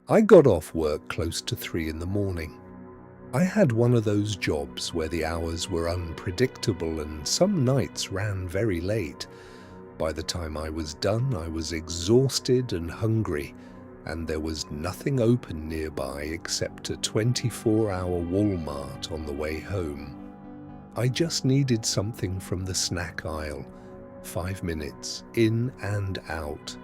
I got off work close to 3 in the morning. I had one of those jobs where the hours were unpredictable and some nights ran very late. By the time I was done, I was exhausted and hungry, and there was nothing open nearby except a 24-hour Walmart on the way home. I just needed something from the snack aisle. 5 minutes, in and out.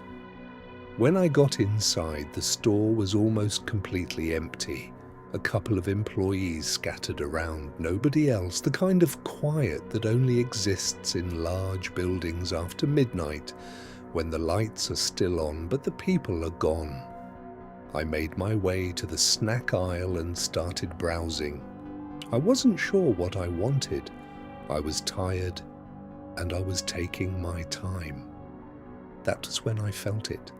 When I got inside, the store was almost completely empty. A couple of employees scattered around, nobody else, the kind of quiet that only exists in large buildings after midnight, when the lights are still on but the people are gone. I made my way to the snack aisle and started browsing. I wasn't sure what I wanted. I was tired, and I was taking my time. That was when I felt it.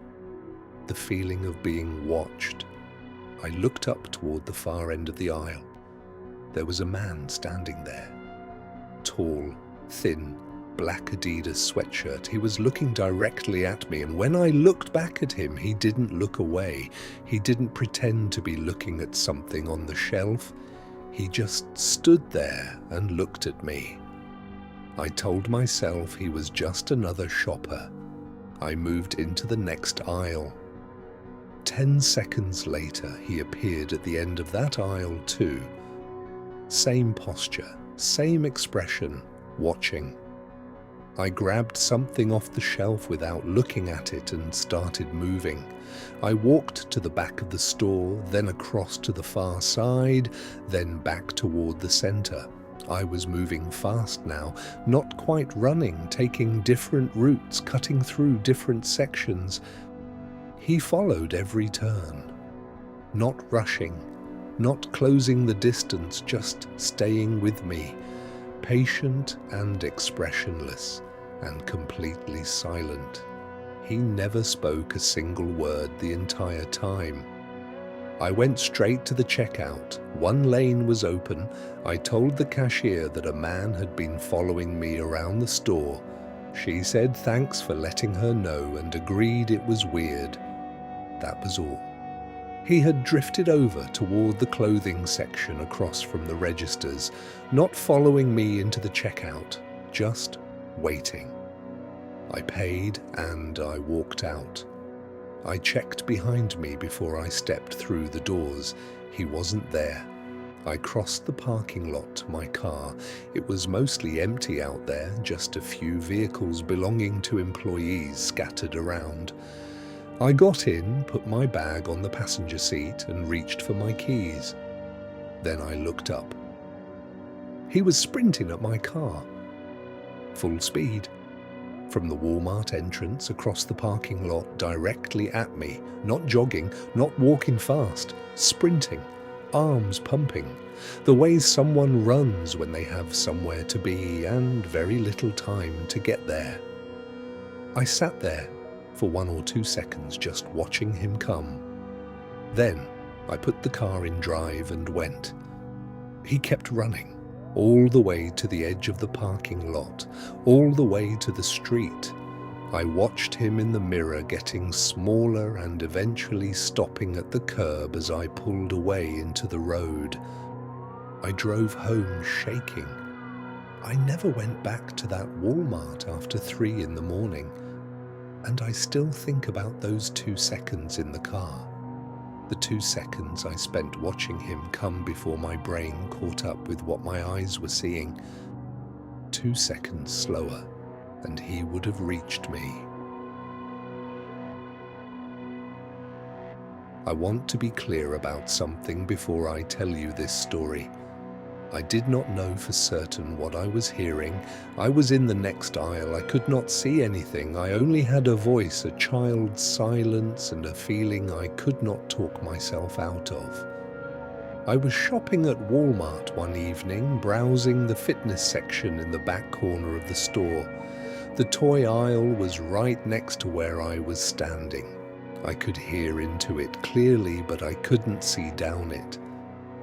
The feeling of being watched. I looked up toward the far end of the aisle. There was a man standing there. Tall, thin, black Adidas sweatshirt. He was looking directly at me, and when I looked back at him, he didn't look away. He didn't pretend to be looking at something on the shelf. He just stood there and looked at me. I told myself he was just another shopper. I moved into the next aisle. 10 seconds later, he appeared at the end of that aisle too. Same posture, same expression, watching. I grabbed something off the shelf without looking at it and started moving. I walked to the back of the store, then across to the far side, then back toward the center. I was moving fast now, not quite running, taking different routes, cutting through different sections. He followed every turn, not rushing, not closing the distance, just staying with me, patient and expressionless, and completely silent. He never spoke a single word the entire time. I went straight to the checkout. One lane was open. I told the cashier that a man had been following me around the store. She said thanks for letting her know and agreed it was weird. That was all. He had drifted over toward the clothing section across from the registers, not following me into the checkout, just waiting. I paid and I walked out. I checked behind me before I stepped through the doors. He wasn't there. I crossed the parking lot to my car. It was mostly empty out there, just a few vehicles belonging to employees scattered around. I got in, put my bag on the passenger seat and reached for my keys. Then I looked up. He was sprinting at my car. Full speed. From the Walmart entrance across the parking lot directly at me, not jogging, not walking fast, sprinting, arms pumping, the way someone runs when they have somewhere to be and very little time to get there. I sat there for 1 or 2 seconds just watching him come. Then I put the car in drive and went. He kept running, all the way to the edge of the parking lot, all the way to the street. I watched him in the mirror getting smaller and eventually stopping at the curb as I pulled away into the road. I drove home shaking. I never went back to that Walmart after 3 in the morning. And I still think about those 2 seconds in the car. The 2 seconds I spent watching him come before my brain caught up with what my eyes were seeing. 2 seconds slower, and he would have reached me. I want to be clear about something before I tell you this story. I did not know for certain what I was hearing. I was in the next aisle. I could not see anything. I only had a voice, a child's silence, and a feeling I could not talk myself out of. I was shopping at Walmart one evening, browsing the fitness section in the back corner of the store. The toy aisle was right next to where I was standing. I could hear into it clearly, but I couldn't see down it.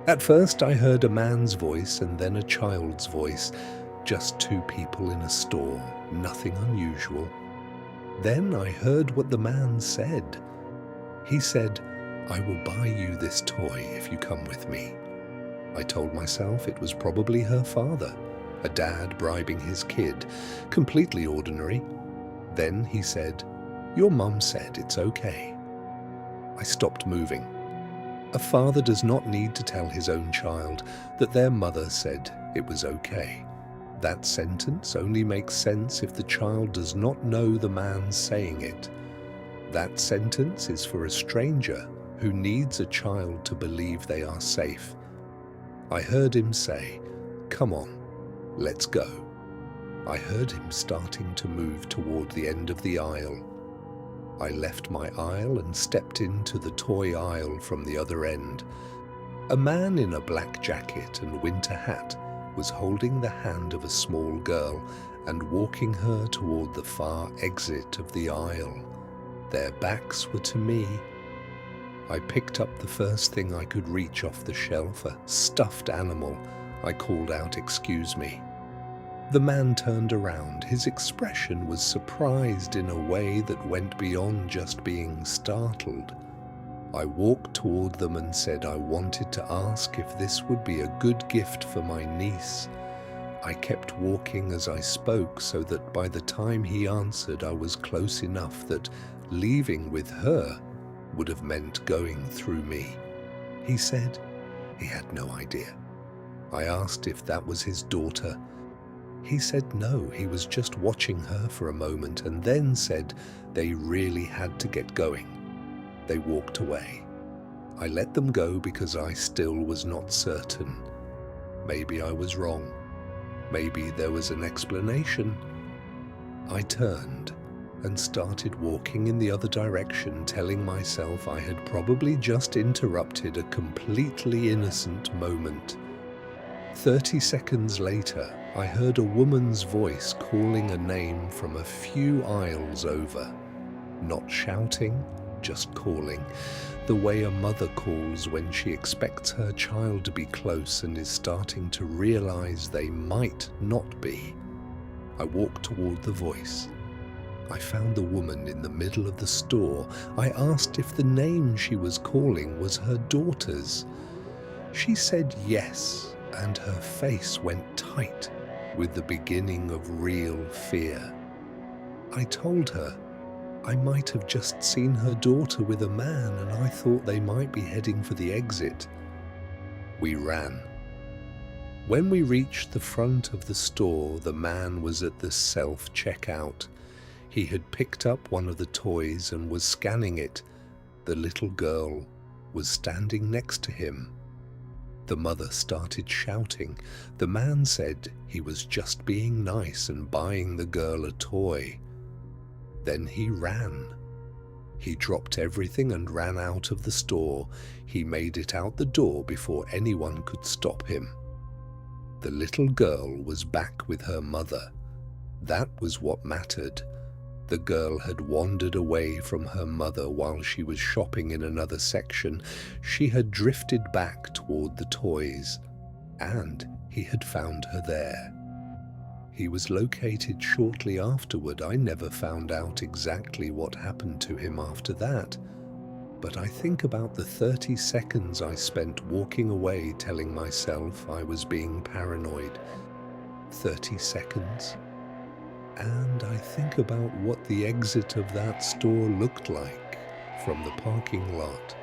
At first I heard a man's voice and then a child's voice, just 2 people in a store, nothing unusual. Then I heard what the man said. He said, "I will buy you this toy if you come with me." I told myself it was probably her father, a dad bribing his kid, completely ordinary. Then he said, "Your mum said it's okay." I stopped moving. A father does not need to tell his own child that their mother said it was okay. That sentence only makes sense if the child does not know the man saying it. That sentence is for a stranger who needs a child to believe they are safe. I heard him say, "Come on, let's go." I heard him starting to move toward the end of the aisle. I left my aisle and stepped into the toy aisle from the other end. A man in a black jacket and winter hat was holding the hand of a small girl and walking her toward the far exit of the aisle. Their backs were to me. I picked up the first thing I could reach off the shelf, a stuffed animal. I called out, "Excuse me." The man turned around. His expression was surprised in a way that went beyond just being startled. I walked toward them and said I wanted to ask if this would be a good gift for my niece. I kept walking as I spoke so that by the time he answered I was close enough that leaving with her would have meant going through me. He said he had no idea. I asked if that was his daughter. He said no, he was just watching her for a moment and then said they really had to get going. They walked away. I let them go because I still was not certain. Maybe I was wrong. Maybe there was an explanation. I turned and started walking in the other direction, telling myself I had probably just interrupted a completely innocent moment. 30 seconds later, I heard a woman's voice calling a name from a few aisles over. Not shouting, just calling, the way a mother calls when she expects her child to be close and is starting to realize they might not be. I walked toward the voice. I found the woman in the middle of the store. I asked if the name she was calling was her daughter's. She said yes, and her face went tight with the beginning of real fear. I told her I might have just seen her daughter with a man and I thought they might be heading for the exit. We ran. When we reached the front of the store, the man was at the self-checkout. He had picked up one of the toys and was scanning it. The little girl was standing next to him. The mother started shouting. The man said he was just being nice and buying the girl a toy. Then he ran. He dropped everything and ran out of the store. He made it out the door before anyone could stop him. The little girl was back with her mother. That was what mattered. The girl had wandered away from her mother while she was shopping in another section. She had drifted back toward the toys, and he had found her there. He was located shortly afterward. I never found out exactly what happened to him after that, but I think about the 30 seconds I spent walking away telling myself I was being paranoid. 30 seconds. And I think about what the exit of that store looked like from the parking lot,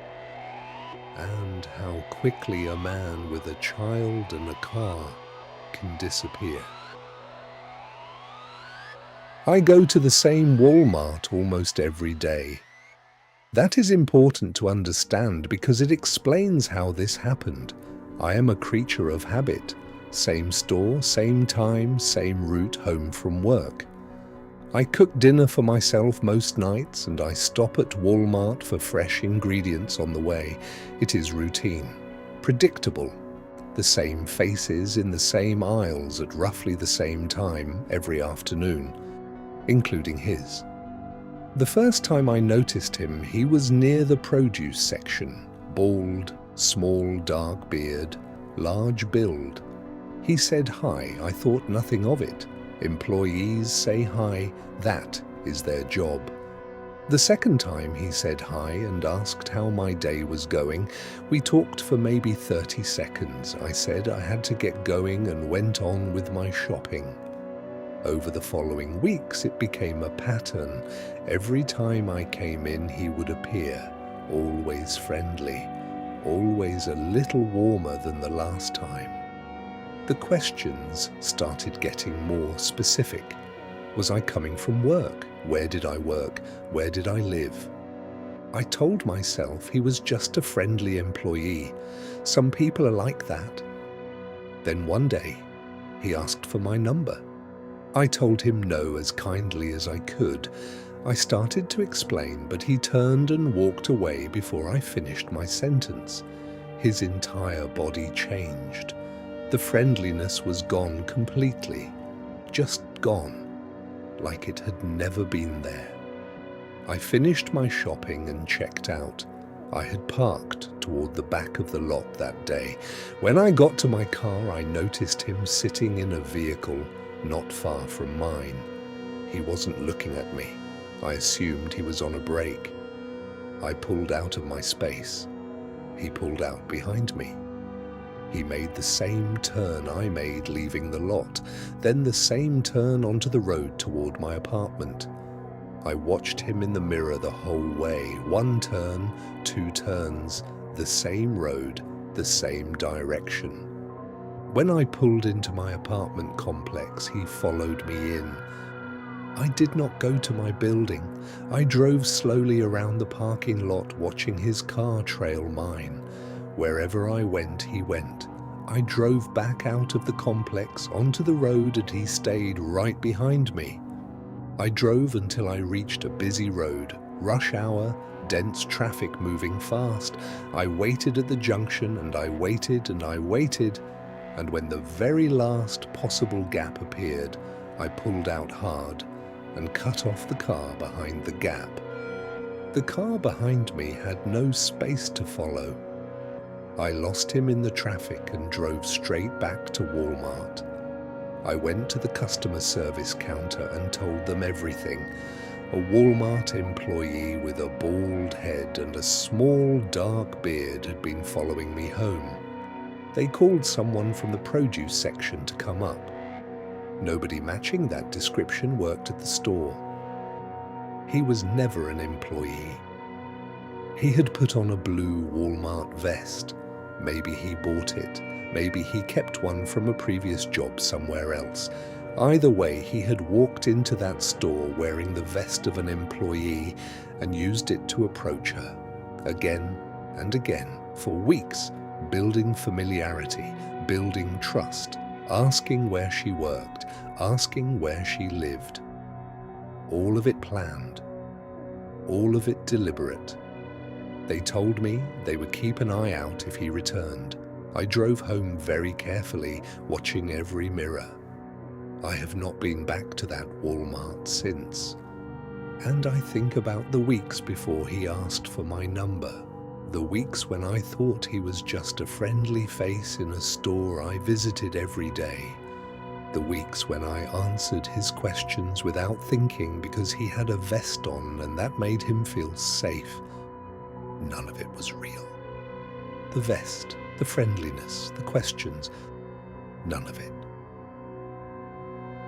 and how quickly a man with a child and a car can disappear. I go to the same Walmart almost every day. That is important to understand because it explains how this happened. I am a creature of habit. Same store, same time, same route home from work. I cook dinner for myself most nights and I stop at Walmart for fresh ingredients on the way. It is routine, predictable. The same faces in the same aisles at roughly the same time every afternoon, including his. The first time I noticed him, he was near the produce section. Bald, small, dark beard, large build. He said hi. I thought nothing of it. Employees say hi. That is their job. The second time he said hi and asked how my day was going. We talked for maybe 30 seconds. I said I had to get going and went on with my shopping. Over the following weeks, it became a pattern. Every time I came in, he would appear, always friendly, always a little warmer than the last time. The questions started getting more specific. Was I coming from work? Where did I work? Where did I live? I told myself he was just a friendly employee. Some people are like that. Then one day, he asked for my number. I told him no as kindly as I could. I started to explain, but he turned and walked away before I finished my sentence. His entire body changed. The friendliness was gone completely, just gone, like it had never been there. I finished my shopping and checked out. I had parked toward the back of the lot that day. When I got to my car, I noticed him sitting in a vehicle not far from mine. He wasn't looking at me. I assumed he was on a break. I pulled out of my space. He pulled out behind me. He made the same turn I made leaving the lot, then the same turn onto the road toward my apartment. I watched him in the mirror the whole way. One turn, two turns, the same road, the same direction. When I pulled into my apartment complex, he followed me in. I did not go to my building. I drove slowly around the parking lot, watching his car trail mine. Wherever I went, he went. I drove back out of the complex onto the road and he stayed right behind me. I drove until I reached a busy road, rush hour, dense traffic moving fast. I waited at the junction and I waited and I waited. And when the very last possible gap appeared, I pulled out hard and cut off the car behind the gap. The car behind me had no space to follow. I lost him in the traffic and drove straight back to Walmart. I went to the customer service counter and told them everything. A Walmart employee with a bald head and a small dark beard had been following me home. They called someone from the produce section to come up. Nobody matching that description worked at the store. He was never an employee. He had put on a blue Walmart vest. Maybe he bought it. Maybe he kept one from a previous job somewhere else. Either way, he had walked into that store wearing the vest of an employee and used it to approach her, again and again, for weeks, building familiarity, building trust, asking where she worked, asking where she lived. All of it planned, all of it deliberate. They told me they would keep an eye out if he returned. I drove home very carefully, watching every mirror. I have not been back to that Walmart since. And I think about the weeks before he asked for my number. The weeks when I thought he was just a friendly face in a store I visited every day. The weeks when I answered his questions without thinking because he had a vest on and that made him feel safe. None of it was real. The vest, the friendliness, the questions, none of it.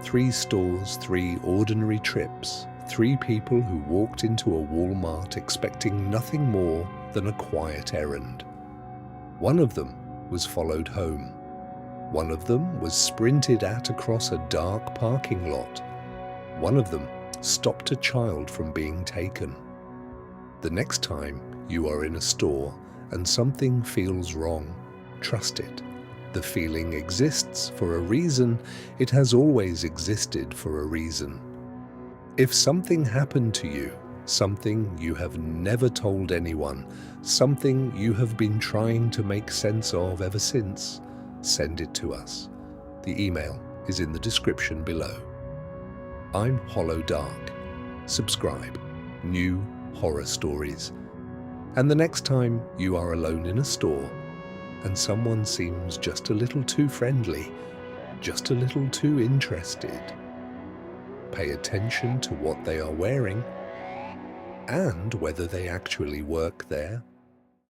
3 stores, 3 ordinary trips, 3 people who walked into a Walmart expecting nothing more than a quiet errand. One of them was followed home. One of them was sprinted at across a dark parking lot. One of them stopped a child from being taken. The next time you are in a store and something feels wrong, trust it. The feeling exists for a reason. It has always existed for a reason. If something happened to you, something you have never told anyone, something you have been trying to make sense of ever since, send it to us. The email is in the description below. I'm Hollow Dark. Subscribe. New horror stories. And the next time you are alone in a store and someone seems just a little too friendly, just a little too interested, pay attention to what they are wearing and whether they actually work there